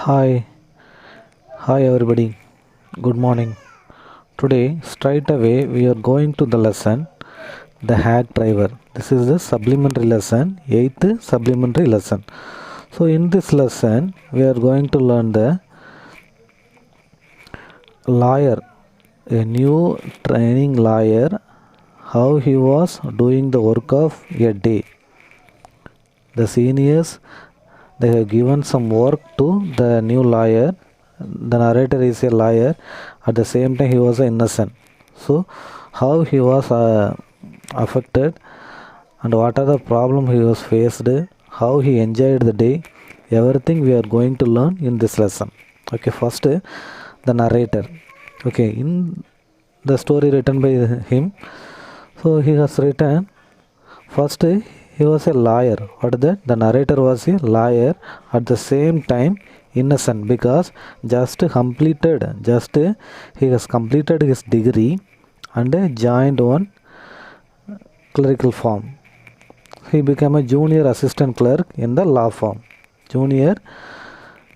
Hi, hi everybody. Good morning. Today, straight away, we are going to the lesson, the hack driver. This is the supplementary lesson, eighth supplementary lesson. So, in this lesson, we are going to learn the lawyer, a new training lawyer, how he was doing the work of a day. The seniors, they have given some work to the new lawyer. The narrator is a lawyer, at the same time he was an innocent. So how he was affected and what are the problem he was faced, how he enjoyed the day, everything we are going to learn in this lesson. Okay, first the narrator. Okay, in the story written by him, so he has written first he was a lawyer. What is that? The narrator was a lawyer, at the same time innocent, because he has completed his degree and joined one clerical firm. He became a junior assistant clerk in the law firm. Junior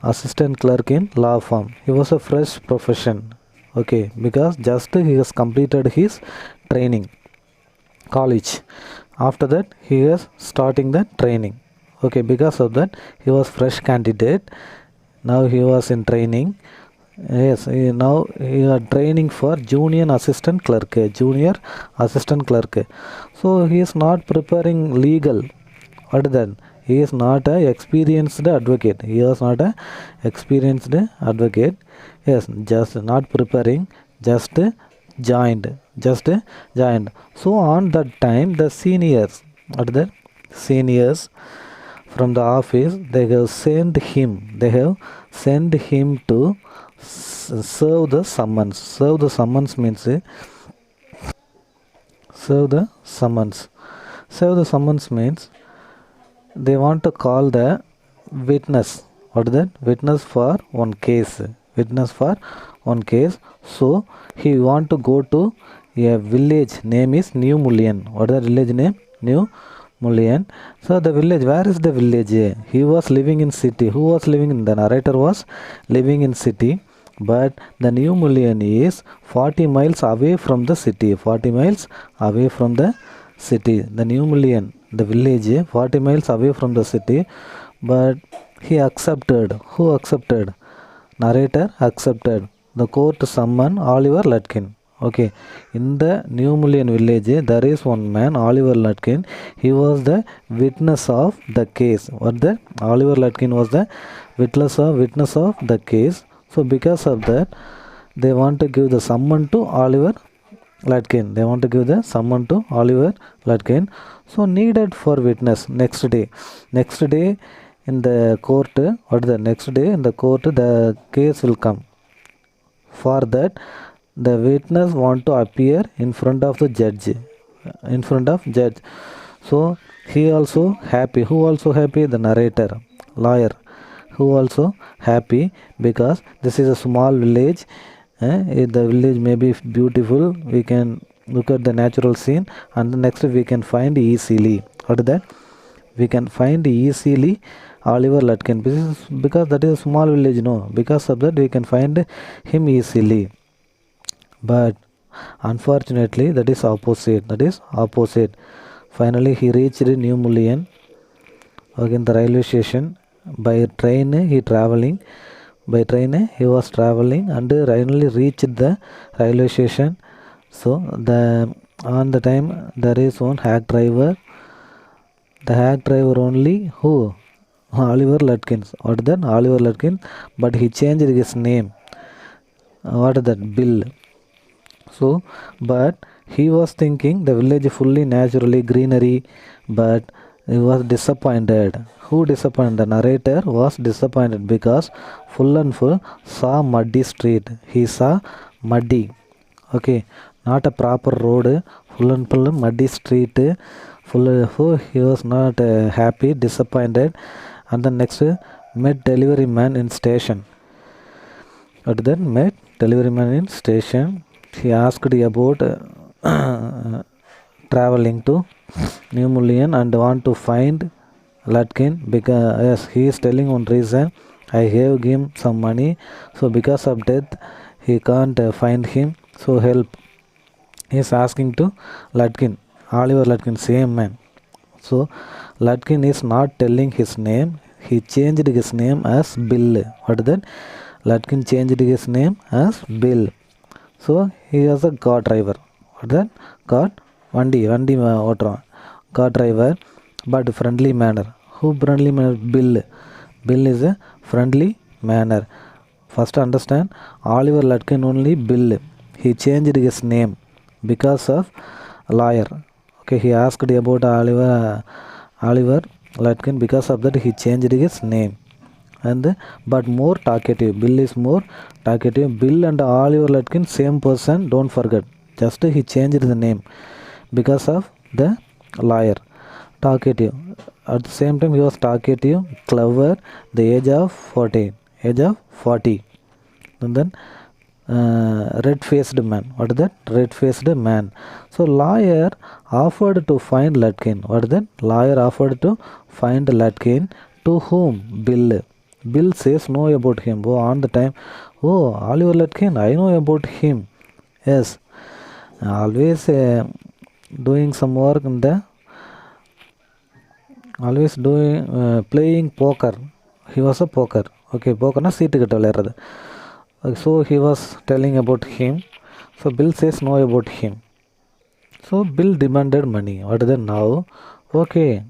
assistant clerk in law firm. He was a fresh profession. Okay, because just he has completed his training college. After that he was starting the training. Okay, because of that he was fresh candidate. Now he was in training. Yes, now he are training for junior assistant clerk. Junior assistant clerk. So he is not preparing legal. What then? He is not a experienced advocate. He was not a experienced advocate. Yes, just not preparing, just joined. Just joined. So on that time the seniors, what the seniors from the office, they have sent him to serve the summons. Serve the summons means serve the summons. Serve the summons means they want to call the witness. What is that? Witness for one case. Witness for one case. So he want to go to a village name is New Mullion. What is the village name? New Mullion. So the village, where is the village? He was living in city. Who was living in? The narrator was living in city. But the New Mullion is 40 miles away from the city. 40 miles away from the city. The New Mullion, the village, 40 miles away from the city. But he accepted. Who accepted? Narrator accepted. The court summoned Oliver Lutkin. Okay, in the New Mullion village, there is one man, Oliver Lutkin. He was the witness of the case. What the Oliver Lutkin was the witness of the case. So because of that, they want to give the summon to Oliver Lutkin. They want to give the summon to Oliver Lutkin. So needed for witness next day. Next day in the court, what the next day in the court, the case will come. For that, the witness want to appear in front of the judge. In front of judge. So he also happy. Who also happy? The narrator, lawyer. Who also happy because this is a small village. The village may be beautiful. We can look at the natural scene, and the next we can find easily. What is that? We can find easily Oliver Lutkin because that is a small village. No, because of that we can find him easily. But unfortunately, that is opposite. That is opposite. Finally, he reached New Mullion. Again, the railway station. By train, he traveling. By train, he was traveling and finally reached the railway station. So on the time there is one hack driver. The hack driver only who? Oliver Lutkin. What then? Oliver Lutkin. But he changed his name. What is that? Bill. So, but he was thinking the village fully naturally greenery, but he was disappointed. Who disappointed? The narrator was disappointed because full and full saw muddy street. He saw muddy. Okay, not a proper road. Full and full muddy street. He was not happy, disappointed, and the next met delivery man in station. But then met delivery man in station. He asked about traveling to New Mullion and want to find Lutkin because yes, he is telling one reason I gave him some money, so because of death he can't find him, so help. He is asking to Lutkin, Oliver Lutkin, same man. So Lutkin is not telling his name, he changed his name as Bill. What is that? Lutkin changed his name as Bill. So he was a car driver. What is that? Car vandi ஓட்டுறான். Car driver, but friendly manner. Who friendly manner? Bill. Bill is a friendly manner. First understand, Oliver Lutkin only Bill. He changed his name because of lawyer. Okay, he asked about Oliver Lutkin. Because of that he changed his name. And but more talkative. Bill is more talkative. Bill and Oliver Lutkin same person, don't forget. Just he changed the name because of the lawyer. Talkative. At the same time he was talkative, clever, the age of 40. And then red-faced man. What is that? Red-faced man. So lawyer offered to find Lutkin. What is that? Lawyer offered to find Lutkin. To whom? Bill. Bill says no about him. Oh, on the time, oh, Oliver Lutkin, I know about him. Yes, always doing some work in the, always doing playing poker. He was a poker. Okay, poker na seat kitta vilayaradu. So he was telling about him. So Bill says no about him. So Bill demanded money. What is that now? Okay,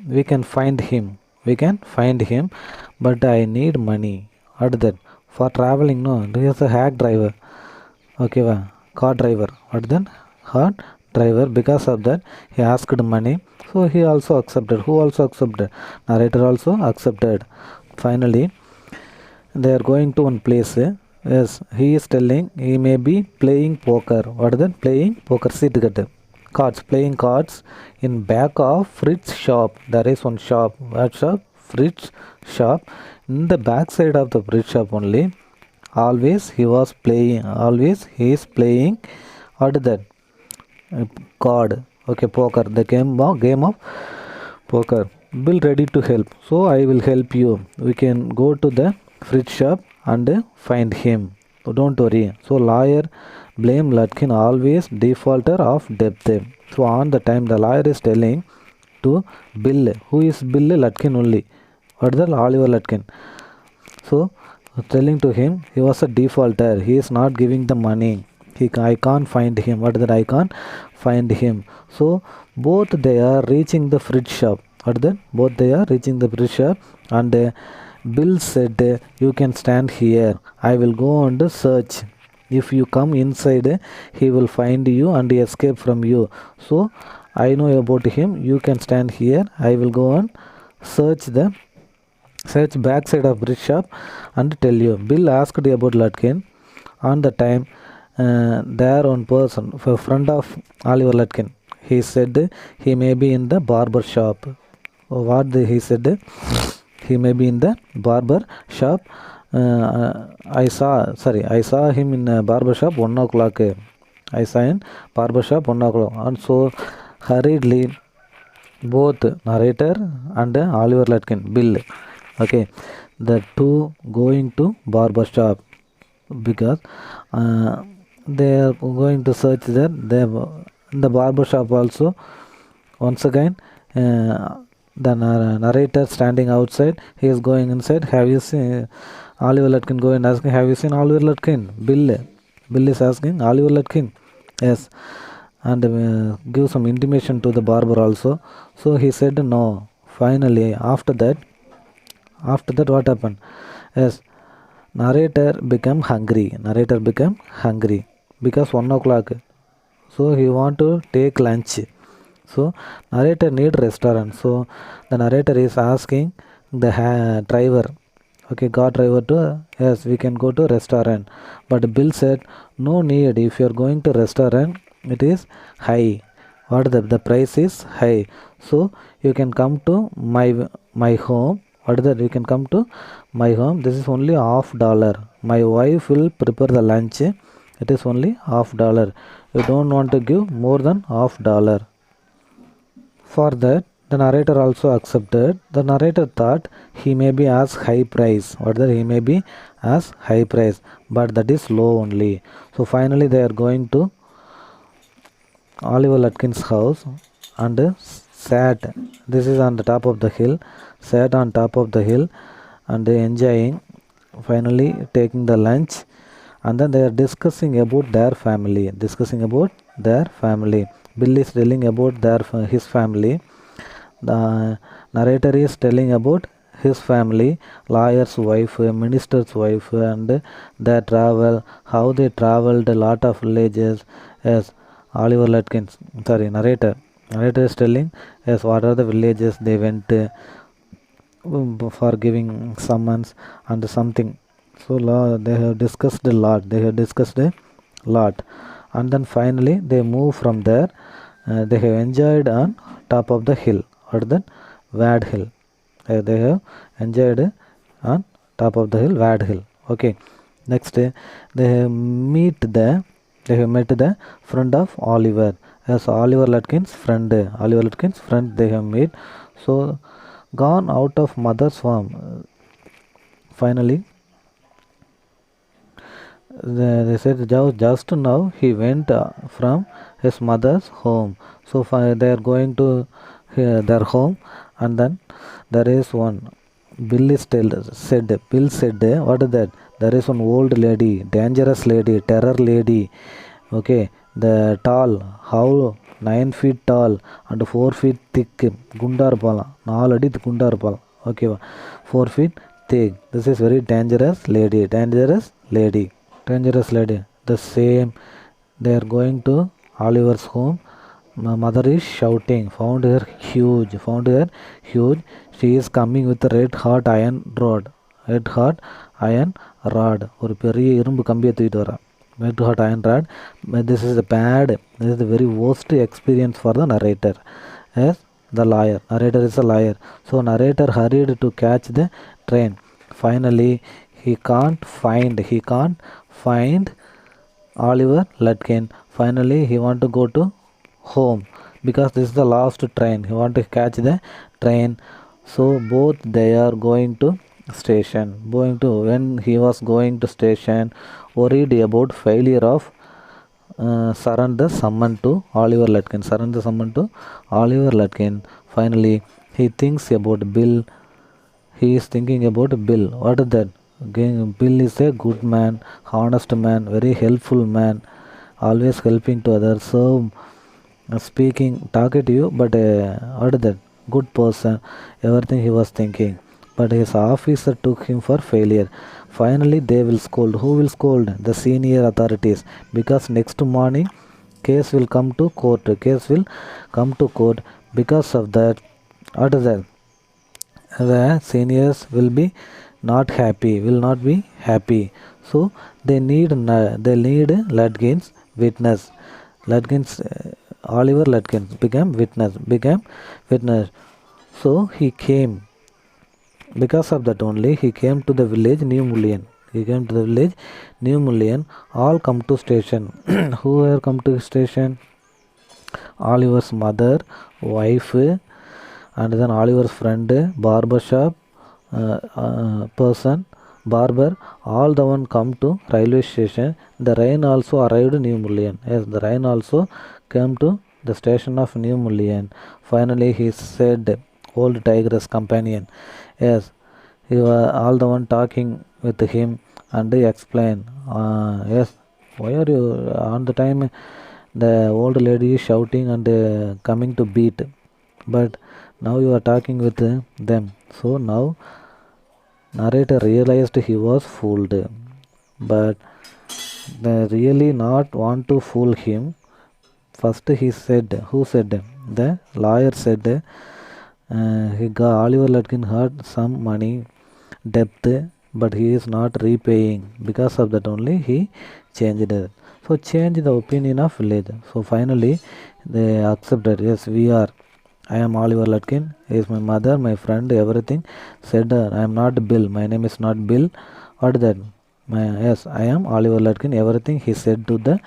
we can find him. But I need money. What is that? For traveling, no. He is a hack driver. Okay, car driver. What is that? Car driver. Because of that, he asked money. So he also accepted. Who also accepted? Narrator also accepted. Finally, they are going to one place. Yes, he is telling he may be playing poker. What is that? Playing poker. Seat get cards. Playing cards in back of Fritz shop. There is one shop. What shop? Fritz shop. In the back side of the Fritz shop only. Always he was playing. Always he is playing. What is that? Card. Okay, poker. The game of poker. Bill ready to help. So I will help you. We can go to the Fritz shop and find him. So don't worry. So lawyer blame Lutkin, always defaulter of debt. So on the time the lawyer is telling to Bill. Who is Bill? Lutkin only. What is the Oliver Lutkin? So telling to him he was a defaulter. He is not giving the money. I can't find him. What is that? I can't find him. So both they are reaching the Fritz shop. What is that? Both they are reaching the Fritz shop, and Bill said, you can stand here. I will go and search. If you come inside, he will find you and escape from you. So I know about him. You can stand here. I will go and search backside of Fritz shop and tell you. Bill asked about Lutkin. On the time, there one person, a friend of Oliver Lutkin, he said he may be in the barber shop. He said he may be in the barber shop. I saw him in barber shop 1 o'clock. I saw in barber shop 1 o'clock. And so hurriedly both narrator and Oliver Lutkin, Bill, okay, the two going to barber shop, because they are going to search there. They in the barber shop also. Once again, the narrator standing outside. He is going inside. Have you seen Oliver Lutkin? Go and asking, have you seen Oliver Lutkin? Bill is asking Oliver Lutkin. Yes, and give some intimation to the barber also. So he said no. Finally, after that what happened? Yes, narrator became hungry because 1 o'clock. So he want to take lunch. So narrator need restaurant. So the narrator is asking the driver, okay, car driver, to, yes, we can go to restaurant. But Bill said no need. If you are going to restaurant, it is high. What the price is high. So you can come to my home. What is that? You can come to my home. This is only $50. My wife will prepare the lunch. It is only $50. You don't want to give more than $50. For that, The narrator also accepted. The narrator thought he may be as high price, or that he may be as high price, but that is low only. So finally they are going to Oliver Lutkin's house and sat. This is on the top of the hill. Sat on top of the hill and enjoying. Finally taking the lunch, and then they are discussing about their family. Discussing about their family. Bill is telling about his family. The narrator is telling about his family, lawyer's wife, minister's wife, and their travel, how they traveled a lot of villages. As Oliver Lutkins, sorry, narrator is telling as what are the villages they went for giving summons and something. So they have discussed a lot. They have discussed a lot, and then finally they move from there. They have enjoyed on top of the hill, or the Wad Hill. They have enjoyed on top of the hill, Wad Hill. Okay. Next, they have met the friend of Oliver. As Oliver Lutkins' friend, they have met. So gone out of mother's womb. Finally, they said just now he went from his mother's home. So they are going to their home, and then there is one. Bill said, what is that? There is one old lady, dangerous lady, terror lady. Okay, the tall, how 9 feet tall and 4 feet thick, Gundar Pala, 4 adi Gundar Pala. Okay, 4 feet thick. This is very dangerous lady, dangerous lady. The same. They are going to Oliver's home. My mother is shouting. Found her huge. She is coming with a red hot iron rod. ஒரு பெரிய இரும்பு கம்பியை தூக்கிட்டு வரா. Red hot iron rod. This is the very worst experience for the narrator. As the lawyer. Narrator is a liar. So narrator hurried to catch the train. Finally, he can't find Oliver Lutkin. Finally, he want to go to home because this is the last train. He want to catch the train. So both they are going to station. When he was going to station, worried about failure of surrender summon to Oliver Lutkin. Finally, he thinks about Bill. He is thinking about Bill. What is that? Again, Bill is a good man, honest man, very helpful man, always helping to others. So speaking, talkative, but what is that? Good person. Everything he was thinking. But his officer took him for failure. Finally, they will scold. Who will scold? The senior authorities. Because next morning, case will come to court. Because of that, what is that? The seniors will not be happy. So they need Lutkin's witness. Oliver Lutkins became witness. So he came. Because of that only, he came to the village New Mullion. All come to station. Who have come to station? Oliver's mother, wife, and then Oliver's friend, barber shop person, barber, all the one come to railway station. The rain also arrived New Mullion. Yes, the rain also came to the station of New Mullion. Finally, he said, old tigress companion. Yes, he was all the one talking with him and explain. Yes, why are you on the time? The old lady is shouting and coming to beat, but now you are talking with them. So now narrator realized he was fooled, but they really not want to fool him. First he said, who said? The lawyer said Oliver Lutkin had some money debt, but he is not repaying. Because of that only he changed it. So change the opinion of village. So finally they accepted. Yes, I am Oliver Lutkin. He is my mother, my friend, everything. Said I am not Bill. My name is not Bill. What is that? Yes, I am Oliver Lutkin. Everything he said to the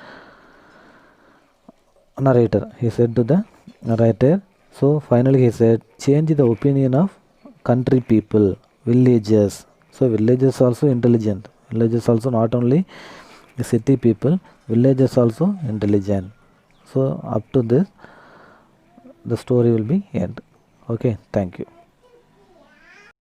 narrator. So finally he said, change the opinion of country people, villagers. So villagers also intelligent. Villagers also not only the city people, villagers also intelligent. So up to this, the story will be end. Okay, thank you.